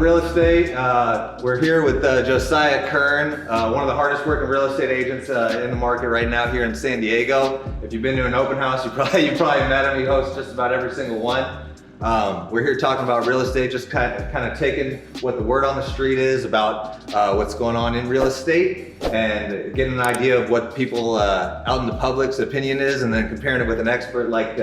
real estate. We're here with Josiah Kern, one of the hardest working real estate agents in the market right now here in San Diego. If you've been to an open house, you probably met him. He hosts just about every single one. We're here talking about real estate, just kind of taking what the word on the street is about what's going on in real estate and getting an idea of what people out in the public's opinion is, and then comparing it with an expert like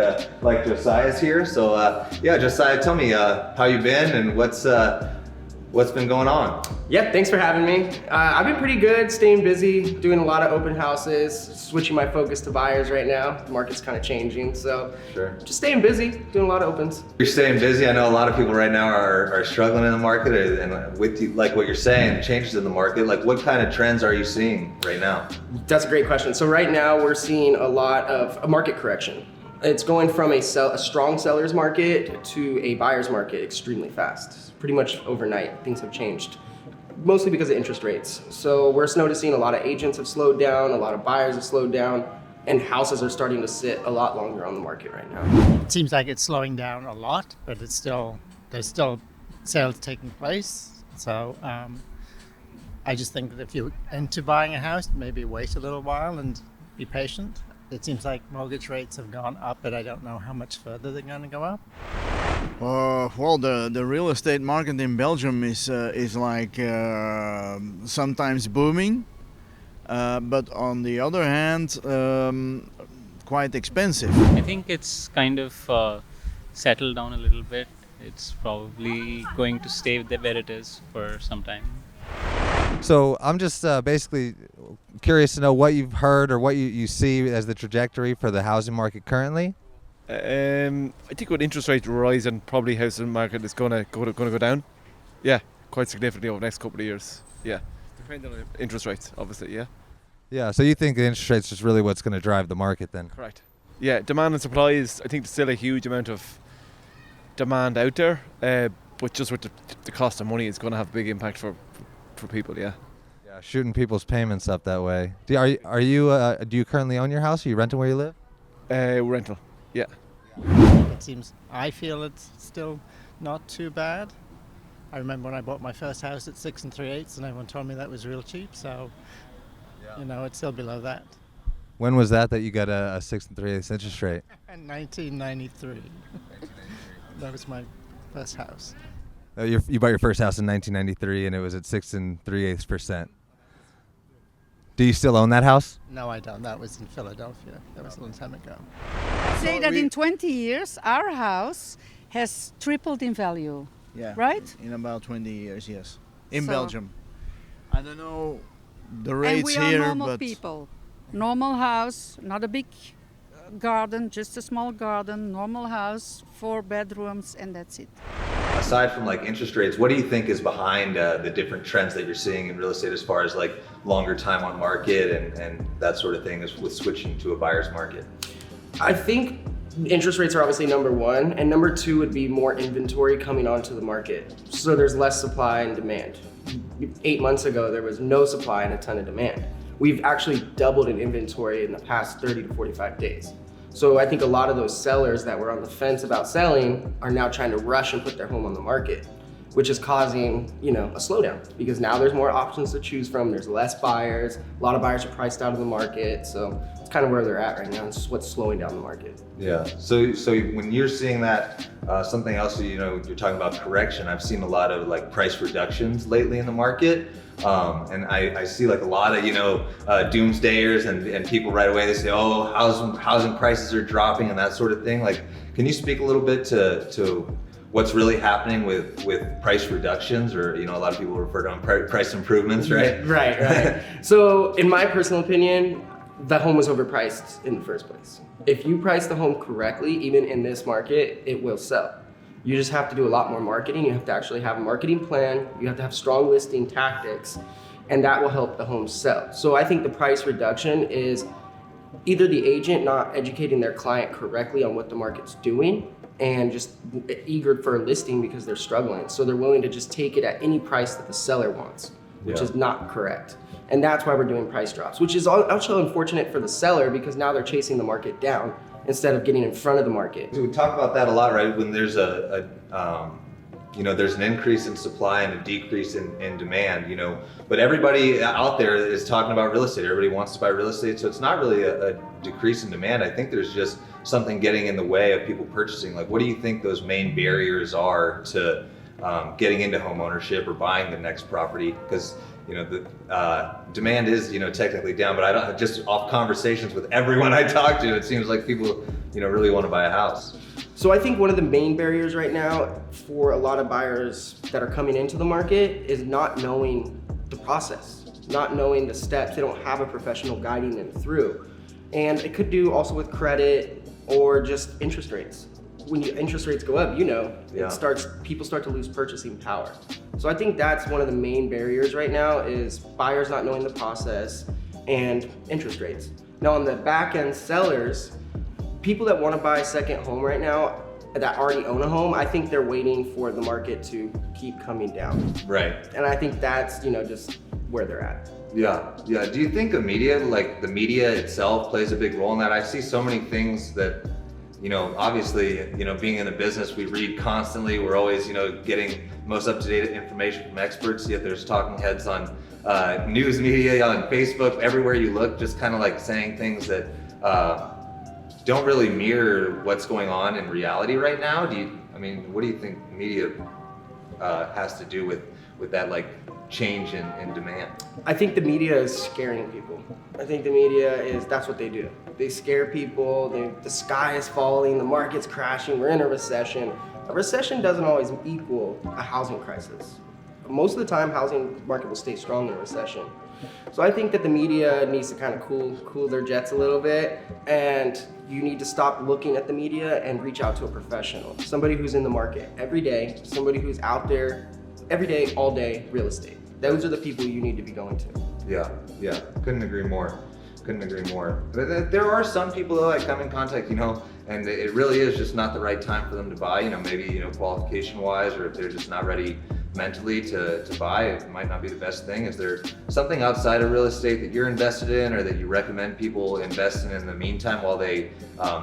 Josiah's here. So yeah, Josiah, tell me how you've been and what's been going on. Yep, thanks for having me. I've been pretty good, staying busy, doing a lot of open houses, switching my focus to buyers right now. The market's kind of changing, so sure. Just staying busy, doing a lot of opens. You're staying busy. I know a lot of people right now are struggling in the market, and with you, like what you're saying, changes in the market. Like, what kind of trends are you seeing right now? That's a great question. So right now we're seeing a lot of a market correction. It's going from a strong seller's market to a buyer's market extremely fast. Pretty much overnight, things have changed, mostly because of interest rates. So we're noticing a lot of agents have slowed down, a lot of buyers have slowed down, and houses are starting to sit a lot longer on the market right now. It seems like it's slowing down a lot, but there's still sales taking place. So I just think that if you're into buying a house, maybe wait a little while and be patient. It seems like mortgage rates have gone up, but I don't know how much further they're going to go up. Well, the real estate market in Belgium is like sometimes booming, but on the other hand, quite expensive. I think it's kind of settled down a little bit. It's probably going to stay where it is for some time. So I'm just basically curious to know what you've heard or what you see as the trajectory for the housing market currently. I think with interest rates rising, probably housing market is going to go down. Yeah, quite significantly over the next couple of years. Yeah, depending on interest rates, obviously. Yeah. Yeah. So you think the interest rates is really what's going to drive the market then? Correct. Yeah, demand and supply is. I think there's still a huge amount of demand out there, but just with the cost of money, it's going to have a big impact for people. Yeah. Yeah, shooting people's payments up that way. Do you currently own your house? Are you renting where you live? Rental. Yeah. I feel it's still not too bad. I remember when I bought my first house at 6 3/8, and everyone told me that was real cheap. So, it's still below that. When was that you got a 6 3/8 interest rate? In 1993. That was my first house. You bought your first house in 1993, and it was at 6 3/8%. Do you still own that house? No, I don't. That was in Philadelphia. That was a long time ago. Say that in 20 years, our house has tripled in value. Yeah. Right? In about 20 years, yes. In Belgium. I don't know the rates and we here, are normal but people. Normal house, not a big garden, just a small garden, normal house, 4 bedrooms, and that's it. Aside from like interest rates, what do you think is behind the different trends that you're seeing in real estate as far as like longer time on market and that sort of thing, is with switching to a buyer's market? I think interest rates are obviously number one, and number two would be more inventory coming onto the market. So there's less supply and demand. 8 months ago, there was no supply and a ton of demand. We've actually doubled in inventory in the past 30 to 45 days. So I think a lot of those sellers that were on the fence about selling are now trying to rush and put their home on the market, which is causing, a slowdown, because now there's more options to choose from. There's less buyers. A lot of buyers are priced out of the market. So it's kind of where they're at right now. It's what's slowing down the market. Yeah. So when you're seeing that, something else, you're talking about correction. I've seen a lot of like price reductions lately in the market. And I see like a lot of, doomsdayers and people right away, they say, oh, housing prices are dropping and that sort of thing. Like, can you speak a little bit to what's really happening with price reductions, or, a lot of people refer to them price improvements, right? Right. So in my personal opinion, the home was overpriced in the first place. If you price the home correctly, even in this market, it will sell. You just have to do a lot more marketing. You have to actually have a marketing plan. You have to have strong listing tactics, and that will help the home sell. So I think the price reduction is either the agent not educating their client correctly on what the market's doing and just eager for a listing because they're struggling. So they're willing to just take it at any price that the seller wants, which is not correct. And that's why we're doing price drops, which is also unfortunate for the seller because now they're chasing the market down instead of getting in front of the market. So we talk about that a lot, right? When there's a there's an increase in supply and a decrease in demand, but everybody out there is talking about real estate. Everybody wants to buy real estate, so it's not really a decrease in demand. I think there's just something getting in the way of people purchasing. Like, what do you think those main barriers are to getting into home ownership or buying the next property? Because the demand is technically down, but I don't, just off conversations with everyone I talk to, it seems like people really want to buy a house. So I think one of the main barriers right now for a lot of buyers that are coming into the market is not knowing the process, not knowing the steps. They don't have a professional guiding them through. And it could do also with credit or just interest rates. When interest rates go up, people start to lose purchasing power. So I think that's one of the main barriers right now is buyers not knowing the process and interest rates. Now on the back end sellers, people that want to buy a second home right now that already own a home, I think they're waiting for the market to keep coming down. Right. And I think that's, just where they're at. Yeah. Do you think the media itself plays a big role in that? I see so many things that, obviously, being in the business, we read constantly. We're always, getting most up-to-date information from experts, yet there's talking heads on news media, on Facebook, everywhere you look, just kind of like saying things that don't really mirror what's going on in reality right now. What do you think media has to do with that change in demand? I think the media is scaring people. I think the media that's what they do. They scare people, the sky is falling, the market's crashing, we're in a recession. A recession doesn't always equal a housing crisis. Most of the time, housing market will stay strong in a recession. So I think that the media needs to kind of cool their jets a little bit, and you need to stop looking at the media and reach out to a professional. Somebody who's in the market every day, somebody who's out there every day, all day, real estate. Those are the people you need to be going to. Yeah, couldn't agree more. But there are some people though that come in contact, and it really is just not the right time for them to buy, maybe, qualification wise, or if they're just not ready mentally to buy, it might not be the best thing. Is there something outside of real estate that you're invested in or that you recommend people invest in the meantime while they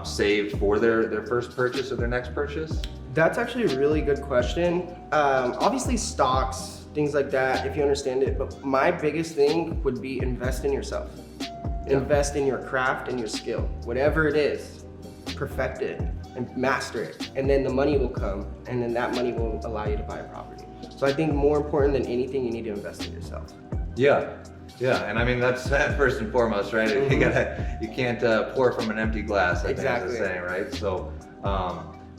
save for their first purchase or their next purchase? That's actually a really good question. Obviously stocks, things like that, if you understand it, but my biggest thing would be invest in yourself. Invest in your craft and your skill. Whatever it is, perfect it and master it. And then the money will come, and then that money will allow you to buy a property. So I think more important than anything, you need to invest in yourself. Yeah, and that's first and foremost, right? Mm-hmm. You can't pour from an empty glass, I Exactly. think is the saying, right? So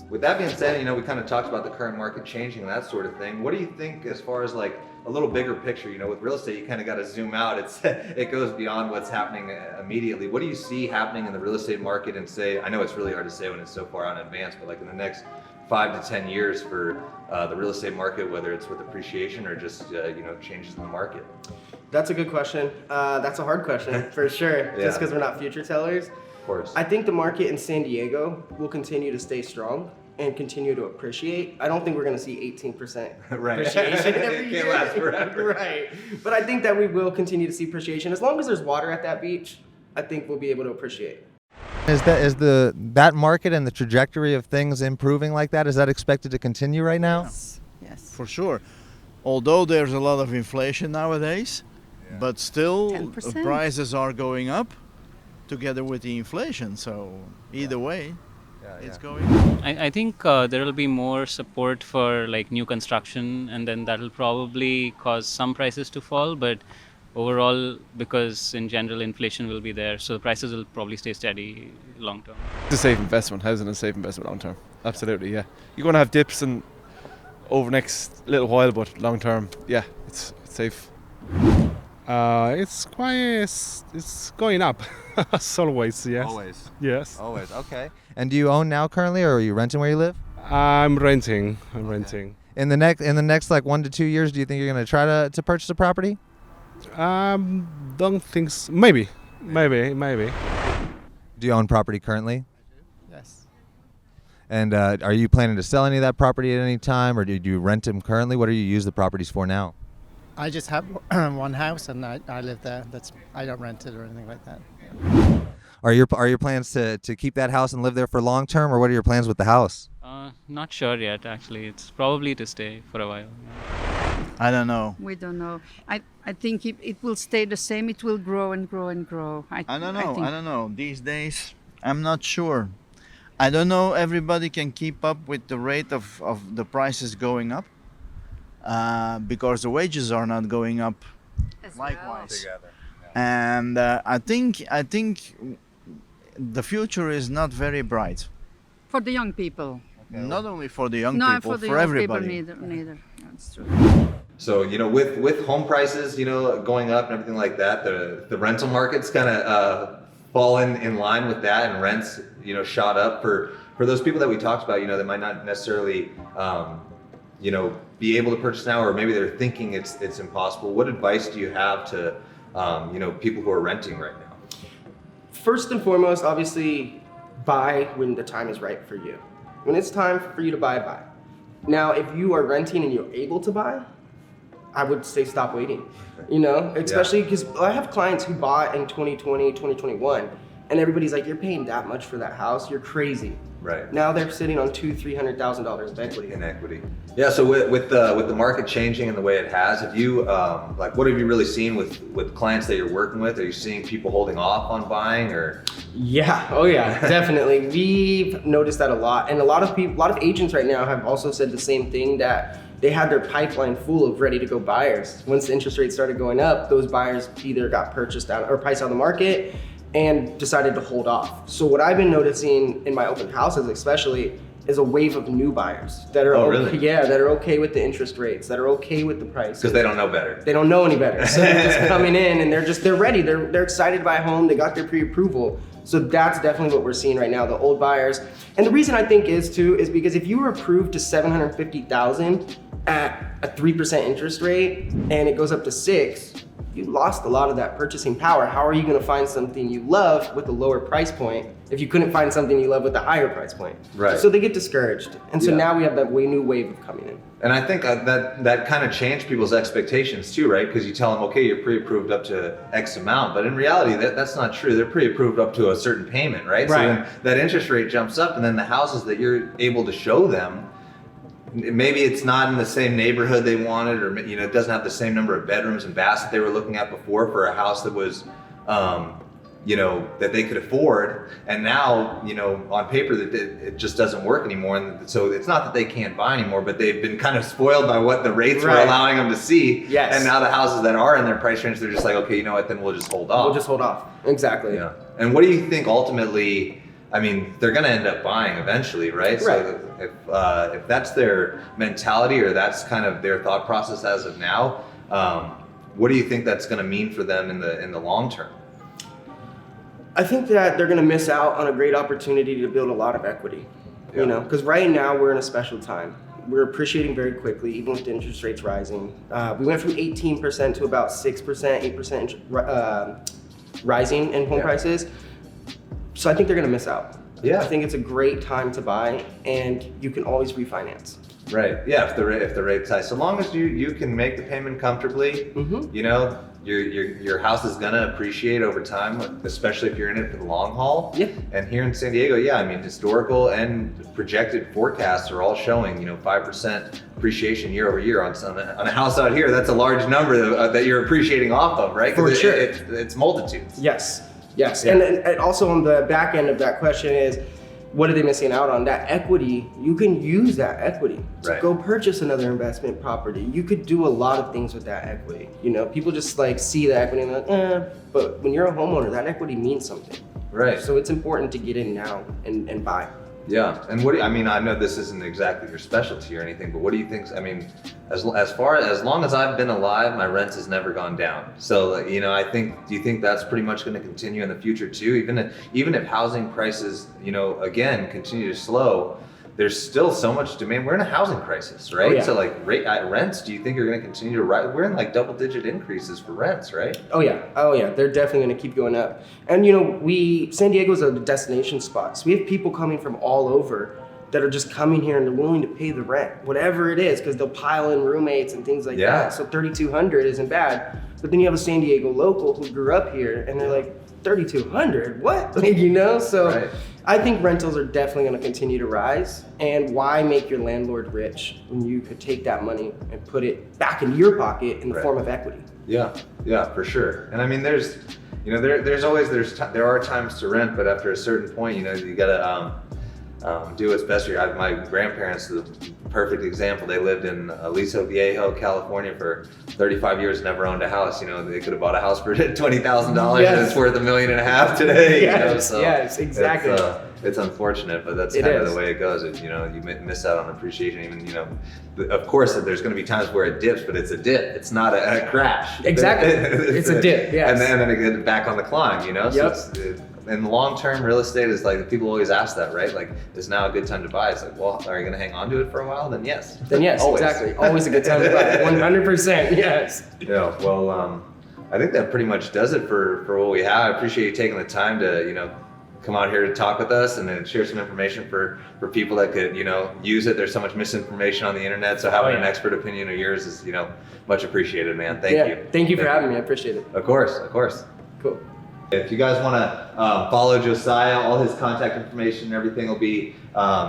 with that being said, we kind of talked about the current market changing and that sort of thing. What do you think as far as a little bigger picture? With real estate, you kind of got to zoom out. It goes beyond what's happening immediately. What do you see happening in the real estate market and say, I know it's really hard to say when it's so far out in advance, but in the next 5 to 10 years for the real estate market, whether it's with appreciation or just changes in the market? That's a good question. That's a hard question for sure, just because we're not future tellers. Of course. I think the market in San Diego will continue to stay strong and continue to appreciate. I don't think we're going to see 18% Right. appreciation every It year. can't last forever. Right. But I think that we will continue to see appreciation. As long as there's water at that beach, I think we'll be able to appreciate. Is that market and the trajectory of things improving like that? Is that expected to continue right now? Yes. For sure. Although there's a lot of inflation nowadays, but still 10%. prices are going up together with the inflation. So either way, it's going up. I think there will be more support for new construction, and then that will probably cause some prices to fall, but overall, because in general inflation will be there, so the prices will probably stay steady long term. It's a safe investment. Housing is a safe investment long term. Absolutely, yeah. You're going to have dips over the next little while, but long term, yeah, it's safe. It's going up. As always, yes. Always. Yes. Always. Okay. And do you own now currently, or are you renting where you live? I'm renting. Renting. In the next 1 to 2 years, do you think you're going to try to purchase a property? Don't think so. Maybe. Do you own property currently? Yes. And are you planning to sell any of that property at any time, or do you rent them currently? What do you use the properties for now? I just have one house and I live there. I don't rent it or anything like that. Are your plans to keep that house and live there for long term, or what are your plans with the house? Not sure yet, actually. It's probably to stay for a while. I don't know. We don't know. I think it will stay the same. It will grow and grow and grow. I don't know. think- I don't know. These days, I'm not sure. I don't know. Everybody can keep up with the rate of the prices going up because the wages are not going up As likewise. Together. And I think the future is not very bright. For the young people. Not only for the young No, people, for the for young everybody. people neither. That's true. So, with home prices, going up and everything like that, the rental market's kind of fallen in line with that, and rents, shot up for those people that we talked about, that might not necessarily, be able to purchase now, or maybe they're thinking it's impossible. What advice do you have to, people who are renting right now? First and foremost, obviously, buy when the time is right for you. When it's time for you to buy. Now, if you are renting and you're able to buy, I would say stop waiting, especially because I have clients who bought in 2020, 2021, and everybody's like, you're paying that much for that house, you're crazy. Right. Now they're sitting on $200,000-$300,000 of equity. In equity. Yeah. So with the market changing in the way it has, have you what have you really seen with clients that you're working with? Are you seeing people holding off on buying, or? Yeah. Oh yeah. Definitely. We've noticed that a lot, and a lot of agents right now have also said the same thing, that they had their pipeline full of ready to go buyers. Once the interest rates started going up, those buyers either got purchased out or priced out of the market and decided to hold off. So what I've been noticing in my open houses especially is a wave of new buyers that are really? that are okay with the interest rates, that are okay with the price. Because they don't know better. They don't know any better. So they're just coming in and they're ready. They're excited to buy a home. They got their pre-approval. So that's definitely what we're seeing right now, the old buyers. And the reason I think is because if you were approved to $750,000 at a 3% interest rate and it goes up to 6%, you lost a lot of that purchasing power. How are you going to find something you love with a lower price point if you couldn't find something you love with a higher price point? Right. So they get discouraged. And so Yeah. now we have that new wave of coming in. And I think that kind of changed people's expectations too, right? Because you tell them, okay, you're pre-approved up to X amount, but in reality, that's not true. They're pre-approved up to a certain payment, right? So then that interest rate jumps up, and then the houses that you're able to show them, maybe it's not in the same neighborhood they wanted, or it doesn't have the same number of bedrooms and baths that they were looking at before for a house that was, that they could afford. And now, on paper, that it just doesn't work anymore. And so it's not that they can't buy anymore, but they've been kind of spoiled by what the rates were allowing them to see. Yes. And now the houses that are in their price range, they're just like, okay, you know what? Then we'll just hold off. We'll just hold off. Exactly. Yeah. And what do you think ultimately? I mean, they're going to end up buying eventually, right? So if that's their mentality, or that's kind of their thought process as of now, what do you think that's going to mean for them in the long term? I think that they're going to miss out on a great opportunity to build a lot of equity, because right now we're in a special time. We're appreciating very quickly, even with the interest rates rising. We went from 18% to about 6%, 8% rising in home prices. So I think they're going to miss out. Yeah. I think it's a great time to buy, and you can always refinance. Right. Yeah. If the rate's high, so long as you can make the payment comfortably, your house is gonna appreciate over time, especially if you're in it for the long haul. Yeah. And here in San Diego, I mean, historical and projected forecasts are all showing 5% appreciation year over year on a house out here. That's a large number that you're appreciating off of, right? For sure. It's multitudes. Yes. Yeah. And also on the back end of that question is, what are they missing out on? That equity, you can use that equity to go purchase another investment property. You could do a lot of things with that equity. People just see the equity and they're like, but when you're a homeowner, that equity means something. Right. So it's important to get in now and buy. Yeah, and I know this isn't exactly your specialty or anything, but what do you think? I mean, as long as I've been alive, my rent has never gone down. So, I think, do you think that's pretty much going to continue in the future too? Even if housing prices, again, continue to slow, there's still so much demand. We're in a housing crisis, right? Oh, yeah. So rents, do you think are going to continue to rise? We're in double-digit increases for rents, right? Oh yeah, they're definitely going to keep going up. And San Diego's a destination spot, so we have people coming from all over that are just coming here and they're willing to pay the rent, whatever it is, because they'll pile in roommates and things like that. So 3,200 isn't bad. But then you have a San Diego local who grew up here and they're like, 3,200, what? Like, you know? So Right. I think rentals are definitely going to continue to rise. And why make your landlord rich when you could take that money and put it back into your pocket in the Right. form of equity? Yeah, for sure. And I mean, there are times to rent, but after a certain point, you gotta do what's best for you. My grandparents are the perfect example. They lived in Aliso Viejo, California for 35 years, never owned a house. They could have bought a house for $20,000 and it's worth $1.5 million today. Yes, yes, exactly. It's unfortunate, but that's It kind of is. the way it goes. You miss out on appreciation. Even of course, there's going to be times where it dips, but it's a dip. It's not a crash. Exactly. It's a dip. Yes. And then it gets back on the climb. So Yep. in the long term, real estate is like, people always ask that, right? Like, is now a good time to buy? It's like, well, are you going to hang on to it for a while? Then yes. Then yes, Always. exactly. Always a good time to buy. 100%. Yes. Yeah. Well, I think that pretty much does it for what we have. I appreciate you taking the time to come out here to talk with us and then share some information for people that could use it. There's so much misinformation on the internet, so having an expert opinion of yours is much appreciated, man. Thank you. Thank you for having me. I appreciate it. Of course. Cool. If you guys want to follow Josiah, all his contact information and everything will be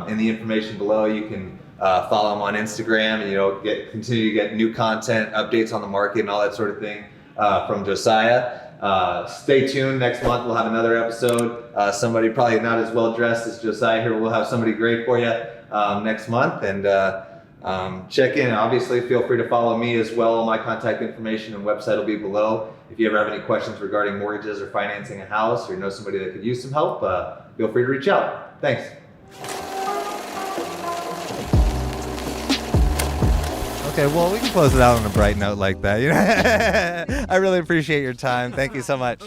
in the information below. You can follow him on Instagram and continue to get new content, updates on the market, and all that sort of thing from Josiah. Stay tuned. Next month we'll have another episode. Somebody probably not as well dressed as Josiah here. We'll have somebody great for you next month. And check in. Obviously, feel free to follow me as well. All my contact information and website will be below. If you ever have any questions regarding mortgages or financing a house, or know somebody that could use some help, feel free to reach out. Thanks. Okay, well, we can close it out on a bright note like that. I really appreciate your time. Thank you so much.